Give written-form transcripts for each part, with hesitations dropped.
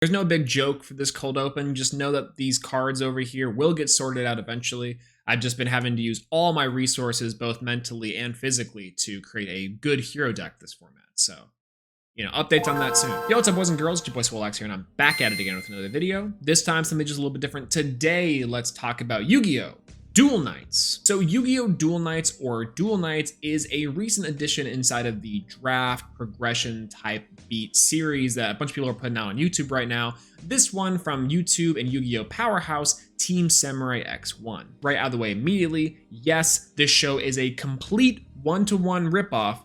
There's no big joke for this cold open. Just know that these cards over here will get sorted out eventually. I've just been having to use all my resources, both mentally and physically, to create a good hero deck this format. So, updates on that soon. Yo, what's up, boys and girls? It's your boy Swolelax here, and I'm back at it again with another video. This time, something just a little bit different. Today, let's talk about Yu-Gi-Oh! Duel Nights. So Yu-Gi-Oh! Duel Nights, or Duel Nights, is a recent addition inside of the draft progression type beat series that a bunch of people are putting out on YouTube right now. This one from YouTube and Yu-Gi-Oh! Powerhouse, TeamSamuraiX1. Right out of the way immediately, yes, this show is a complete one-to-one ripoff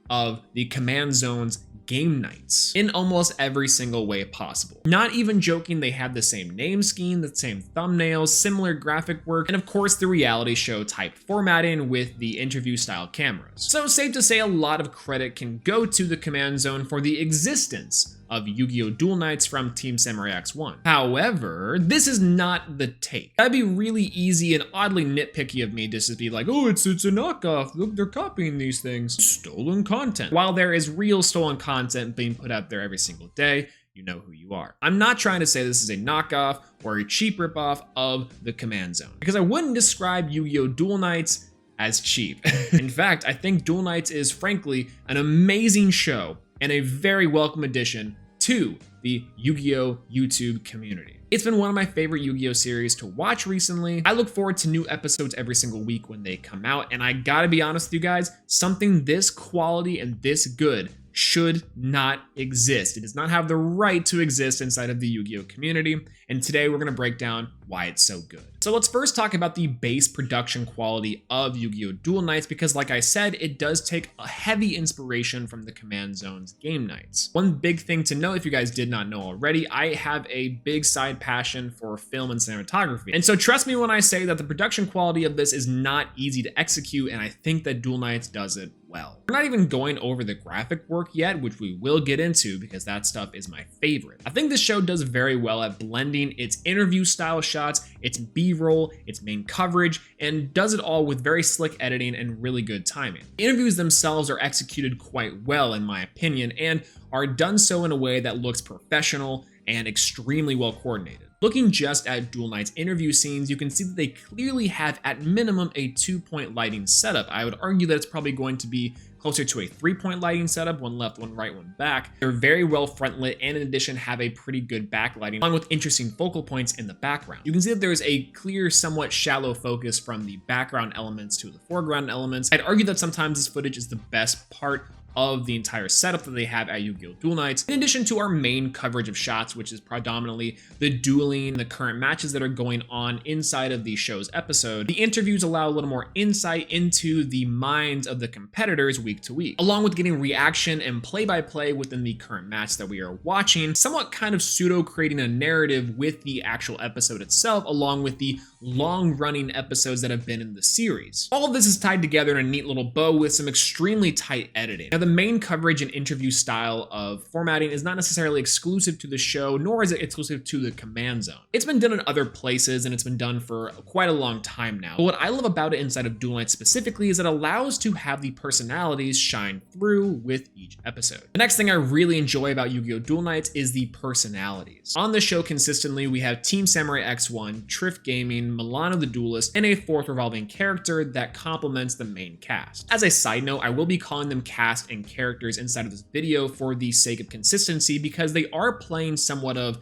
of the Command Zone's Game Nights in almost every single way possible. Not even joking, they have the same name scheme, the same thumbnails, similar graphic work, and of course the reality show type formatting with the interview style cameras. So safe to say a lot of credit can go to the Command Zone for the existence of Yu-Gi-Oh! Duel Nights from TeamSamuraiX1. However, this is not the take. That'd be really easy and oddly nitpicky of me just to be like, oh, it's a knockoff. Look, they're copying these things. Stolen content. While there is real stolen content being put out there every single day, you know who you are. I'm not trying to say this is a knockoff or a cheap ripoff of the Command Zone, because I wouldn't describe Yu-Gi-Oh! Duel Nights as cheap. In fact, I think Duel Nights is frankly an amazing show and a very welcome addition to the Yu-Gi-Oh! YouTube community. It's been one of my favorite Yu-Gi-Oh! Series to watch recently. I look forward to new episodes every single week when they come out, and I gotta be honest with you guys, something this quality and this good should not exist. It does not have the right to exist inside of the Yu-Gi-Oh! Community, and today we're gonna break down why it's so good. So let's first talk about the base production quality of Yu-Gi-Oh! Duel Nights, because like I said, it does take a heavy inspiration from the Command Zone's Game Nights. One big thing to know, if you guys did not know already, I have a big side passion for film and cinematography. And so trust me when I say that the production quality of this is not easy to execute, and I think that Duel Nights does it well. We're not even going over the graphic work yet, which we will get into because that stuff is my favorite. I think this show does very well at blending its interview style shots, its B-roll, its main coverage, and does it all with very slick editing and really good timing. The interviews themselves are executed quite well in my opinion, and are done so in a way that looks professional and extremely well coordinated. Looking just at Duel Nights interview scenes, you can see that they clearly have at minimum a 2-point lighting setup. I would argue that it's probably going to be closer to a 3-point lighting setup, one left, one right, one back. They're very well front lit, and in addition have a pretty good backlighting along with interesting focal points in the background. You can see that there's a clear, somewhat shallow focus from the background elements to the foreground elements. I'd argue that sometimes this footage is the best part of the entire setup that they have at Yu-Gi-Oh! Duel Nights, in addition to our main coverage of shots, which is predominantly the dueling, the current matches that are going on inside of the show's episode. The interviews allow a little more insight into the minds of the competitors week to week, along with getting reaction and play-by-play within the current match that we are watching, somewhat kind of pseudo creating a narrative with the actual episode itself, along with the long-running episodes that have been in the series. All of this is tied together in a neat little bow with some extremely tight editing. Now, the main coverage and interview style of formatting is not necessarily exclusive to the show, nor is it exclusive to the Command Zone. It's been done in other places, and it's been done for quite a long time now. But what I love about it inside of Duel Nights specifically is it allows to have the personalities shine through with each episode. The next thing I really enjoy about Yu-Gi-Oh! Duel Nights is the personalities. On the show consistently, we have TeamSamuraiX1, Triff Gaming, Milano the Duelist, and a fourth revolving character that complements the main cast. As a side note, I will be calling them cast and characters inside of this video for the sake of consistency, because they are playing somewhat of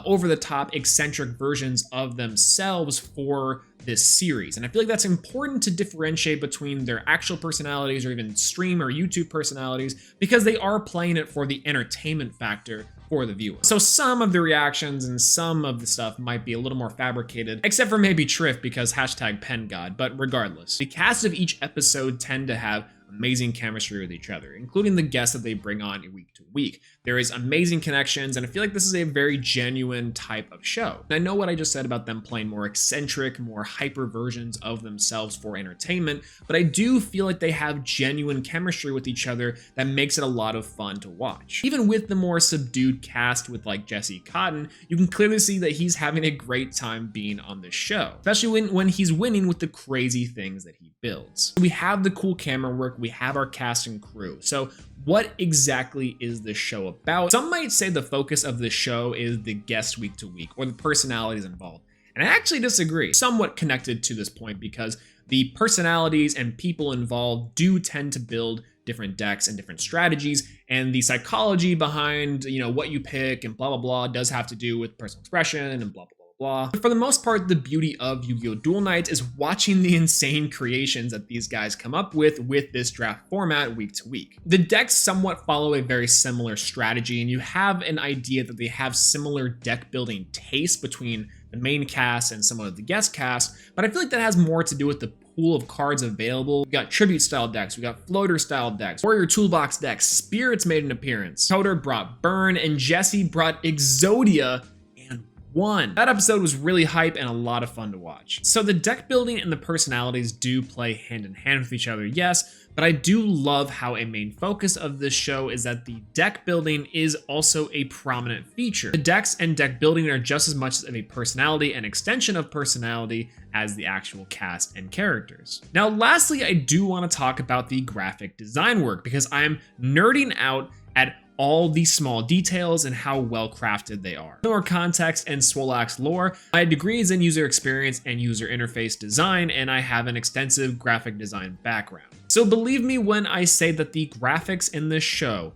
over-the-top eccentric versions of themselves for this series. And I feel like that's important to differentiate between their actual personalities or even stream or YouTube personalities, because they are playing it for the entertainment factor for the viewer. So some of the reactions and some of the stuff might be a little more fabricated, except for maybe Triff because #PenGod, but regardless. The cast of each episode tend to have amazing chemistry with each other, including the guests that they bring on week to week. There is amazing connections, and I feel like this is a very genuine type of show. And I know what I just said about them playing more eccentric, more hyper versions of themselves for entertainment, but I do feel like they have genuine chemistry with each other that makes it a lot of fun to watch. Even with the more subdued cast with like Jesse Cotton, you can clearly see that he's having a great time being on this show, especially when he's winning with the crazy things that he builds. We have the cool camera work, we have our cast and crew. So what exactly is this show about? Some might say the focus of the show is the guests week to week or the personalities involved. And I actually disagree, somewhat connected to this point, because the personalities and people involved do tend to build different decks and different strategies, and the psychology behind, what you pick and blah, blah, blah does have to do with personal expression and blah, blah, blah. But for the most part, the beauty of Yu-Gi-Oh! Duel Nights is watching the insane creations that these guys come up with this draft format week to week. The decks somewhat follow a very similar strategy, and you have an idea that they have similar deck building tastes between the main cast and some of the guest cast, but I feel like that has more to do with the pool of cards available. We got tribute style decks, we got floater style decks, warrior toolbox decks, spirits made an appearance, Coder brought Burn, and Jesse brought Exodia and won. That episode was really hype and a lot of fun to watch. So the deck building and the personalities do play hand in hand with each other, yes, but I do love how a main focus of this show is that the deck building is also a prominent feature. The decks and deck building are just as much of a personality and extension of personality as the actual cast and characters. Now, lastly, I do want to talk about the graphic design work, because I'm nerding out at all these small details and how well crafted they are. For more context and Swolelax lore, my degree is in user experience and user interface design, and I have an extensive graphic design background. So believe me when I say that the graphics in this show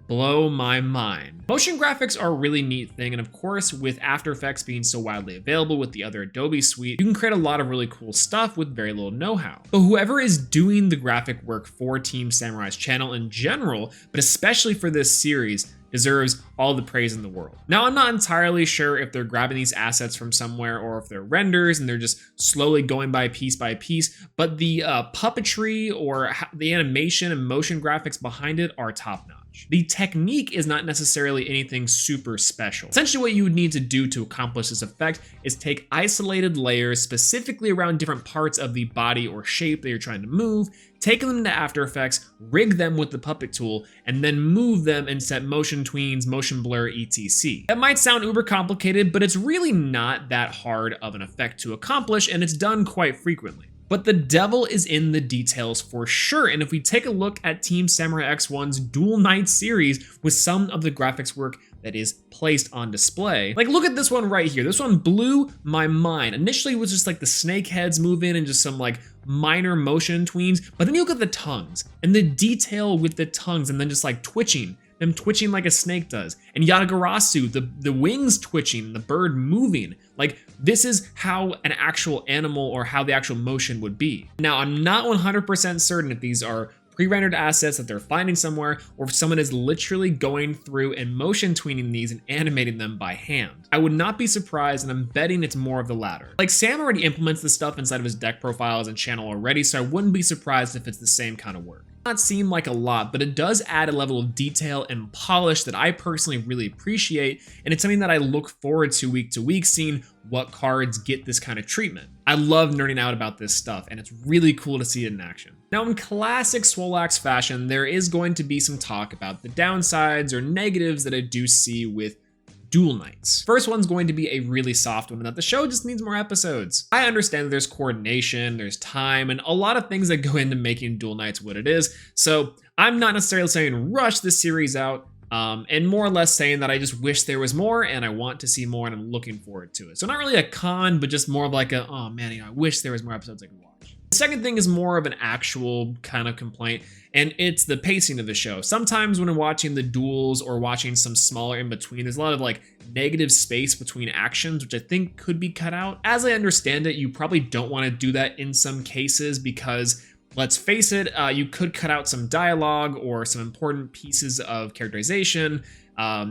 blow my mind. Motion graphics are a really neat thing, and of course, with After Effects being so widely available with the other Adobe suite, you can create a lot of really cool stuff with very little know-how. But whoever is doing the graphic work for Team Samurai's channel in general, but especially for this series, deserves all the praise in the world. Now, I'm not entirely sure if they're grabbing these assets from somewhere or if they're renders and they're just slowly going by piece, but the puppetry or the animation and motion graphics behind it are top-notch. The technique is not necessarily anything super special. Essentially, what you would need to do to accomplish this effect is take isolated layers specifically around different parts of the body or shape that you're trying to move, take them to After Effects, rig them with the puppet tool, and then move them and set motion tweens, motion blur, etc. That might sound uber complicated, but it's really not that hard of an effect to accomplish, and it's done quite frequently. But the devil is in the details for sure, and if we take a look at TeamSamuraiX1’s Duel Nights series with some of the graphics work that is placed on display. Like, look at this one right here. This one blew my mind. Initially, it was just like the snake heads move in and just some like minor motion tweens, but then you look at the tongues and the detail with the tongues and then just like twitching, them twitching like a snake does. And Yatagarasu, the wings twitching, the bird moving. Like, this is how an actual animal or how the actual motion would be. Now, I'm not 100% certain if these are pre-rendered assets that they're finding somewhere, or if someone is literally going through and motion tweening these and animating them by hand. I would not be surprised, and I'm betting it's more of the latter. Like, Sam already implements this stuff inside of his deck profiles and channel already, so I wouldn't be surprised if it's the same kind of work. Not seem like a lot, but it does add a level of detail and polish that I personally really appreciate, and it's something that I look forward to week, seeing what cards get this kind of treatment. I love nerding out about this stuff, and it's really cool to see it in action. Now, in classic Swolelax fashion, there is going to be some talk about the downsides or negatives that I do see with Duel Nights. First one's going to be a really soft one, and that the show just needs more episodes. I understand that there's coordination, there's time, and a lot of things that go into making Duel Nights what it is, so I'm not necessarily saying rush this series out, and more or less saying that I just wish there was more and I want to see more and I'm looking forward to it. So not really a con, but just more of like a, oh man, I wish there was more episodes I could watch. The second thing is more of an actual kind of complaint, and it's the pacing of the show. Sometimes when I'm watching the duels or watching some smaller in between, there's a lot of like negative space between actions, which I think could be cut out. As I understand it, you probably don't want to do that in some cases because, let's face it, you could cut out some dialogue or some important pieces of characterization,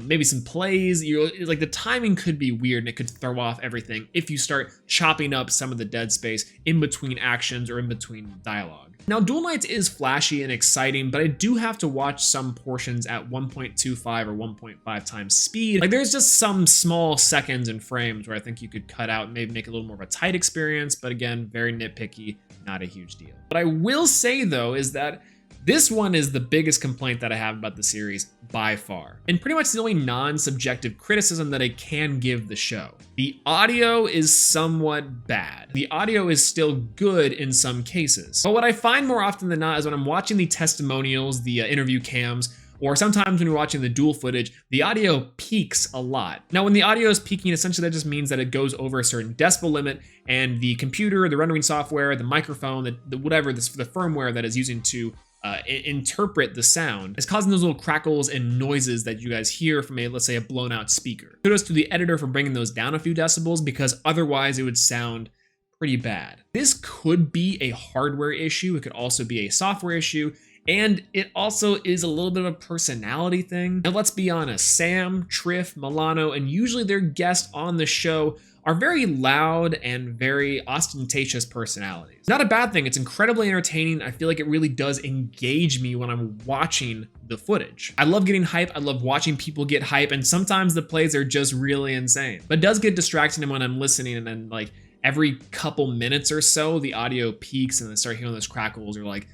maybe some plays. Like, the timing could be weird and it could throw off everything if you start chopping up some of the dead space in between actions or in between dialogue. Now, Duel Nights is flashy and exciting, but I do have to watch some portions at 1.25 or 1.5 times speed. Like, there's just some small seconds and frames where I think you could cut out and maybe make it a little more of a tight experience, but again, very nitpicky, not a huge deal. What I will say though is that this one is the biggest complaint that I have about the series by far, and pretty much the only non-subjective criticism that I can give the show. The audio is somewhat bad. The audio is still good in some cases, but what I find more often than not is when I'm watching the testimonials, the interview cams, or sometimes when you're watching the duel footage, the audio peaks a lot. Now, when the audio is peaking, essentially that just means that it goes over a certain decibel limit, and the computer, the rendering software, the microphone, the whatever, the firmware that is using to interpret the sound is causing those little crackles and noises that you guys hear from let's say a blown out speaker. Kudos to the editor for bringing those down a few decibels, because otherwise it would sound pretty bad. This could be a hardware issue. It could also be a software issue. And it also is a little bit of a personality thing. Now, let's be honest, Sam, Triff, Milano, and usually their guests on the show are very loud and very ostentatious personalities. Not a bad thing. It's incredibly entertaining. I feel like it really does engage me when I'm watching the footage. I love getting hype. I love watching people get hype. And sometimes the plays are just really insane. But it does get distracting when I'm listening, and then like every couple minutes or so, the audio peaks and I start hearing those crackles, or like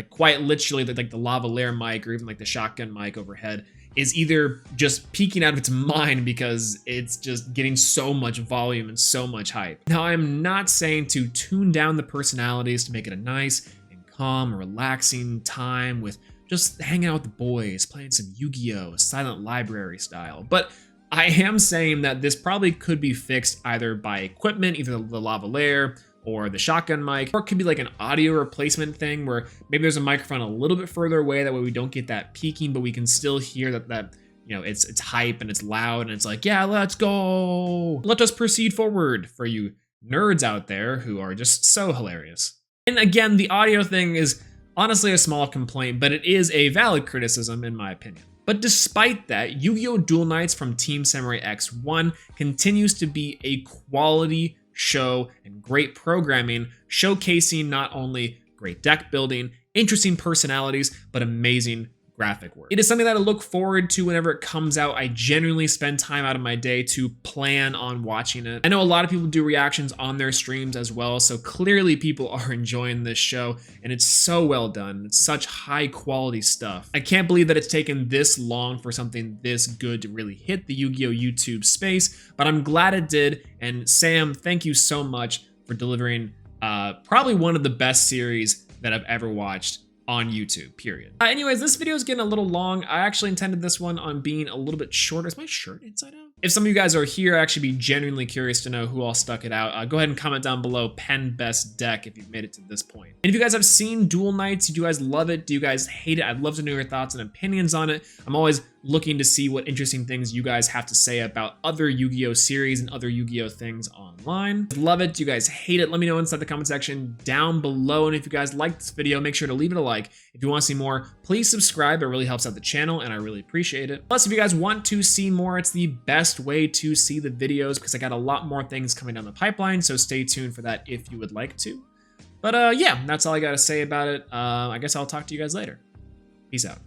quite literally like the lavalier mic or even like the shotgun mic overhead is either just peaking out of its mind because it's just getting so much volume and so much hype. Now, I'm not saying to tune down the personalities to make it a nice and calm, relaxing time with just hanging out with the boys, playing some Yu-Gi-Oh! Silent Library style, but I am saying that this probably could be fixed either by equipment, either the lavalier or the shotgun mic, or it could be like an audio replacement thing where maybe there's a microphone a little bit further away, that way we don't get that peaking, but we can still hear that you know, it's hype and it's loud and it's like, yeah, let's go. Let us proceed forward, for you nerds out there who are just so hilarious. And again, the audio thing is honestly a small complaint, but it is a valid criticism in my opinion. But despite that, Yu-Gi-Oh! Duel Nights from Team Samurai X1 continues to be a quality show and great programming, showcasing not only great deck building, interesting personalities, but amazing graphic work. It is something that I look forward to whenever it comes out. I genuinely spend time out of my day to plan on watching it. I know a lot of people do reactions on their streams as well, so clearly people are enjoying this show, and it's so well done. It's such high quality stuff. I can't believe that it's taken this long for something this good to really hit the Yu-Gi-Oh! YouTube space, but I'm glad it did, and Sam, thank you so much for delivering probably one of the best series that I've ever watched on YouTube, period. Anyways, this video is getting a little long. I actually intended this one on being a little bit shorter. Is my shirt inside out? If some of you guys are here, I'd actually be genuinely curious to know who all stuck it out. Go ahead and comment down below, pen best deck, if you've made it to this point. And if you guys have seen Duel Nights, do you guys love it? Do you guys hate it? I'd love to know your thoughts and opinions on it. I'm always looking to see what interesting things you guys have to say about other Yu-Gi-Oh! Series and other Yu-Gi-Oh! Things online. Love it? Do you guys hate it? Let me know inside the comment section down below. And if you guys like this video, make sure to leave it a like. If you want to see more, please subscribe. It really helps out the channel and I really appreciate it. Plus, if you guys want to see more, it's the best way to see the videos because I got a lot more things coming down the pipeline. So stay tuned for that if you would like to. But yeah, that's all I got to say about it. I guess I'll talk to you guys later. Peace out.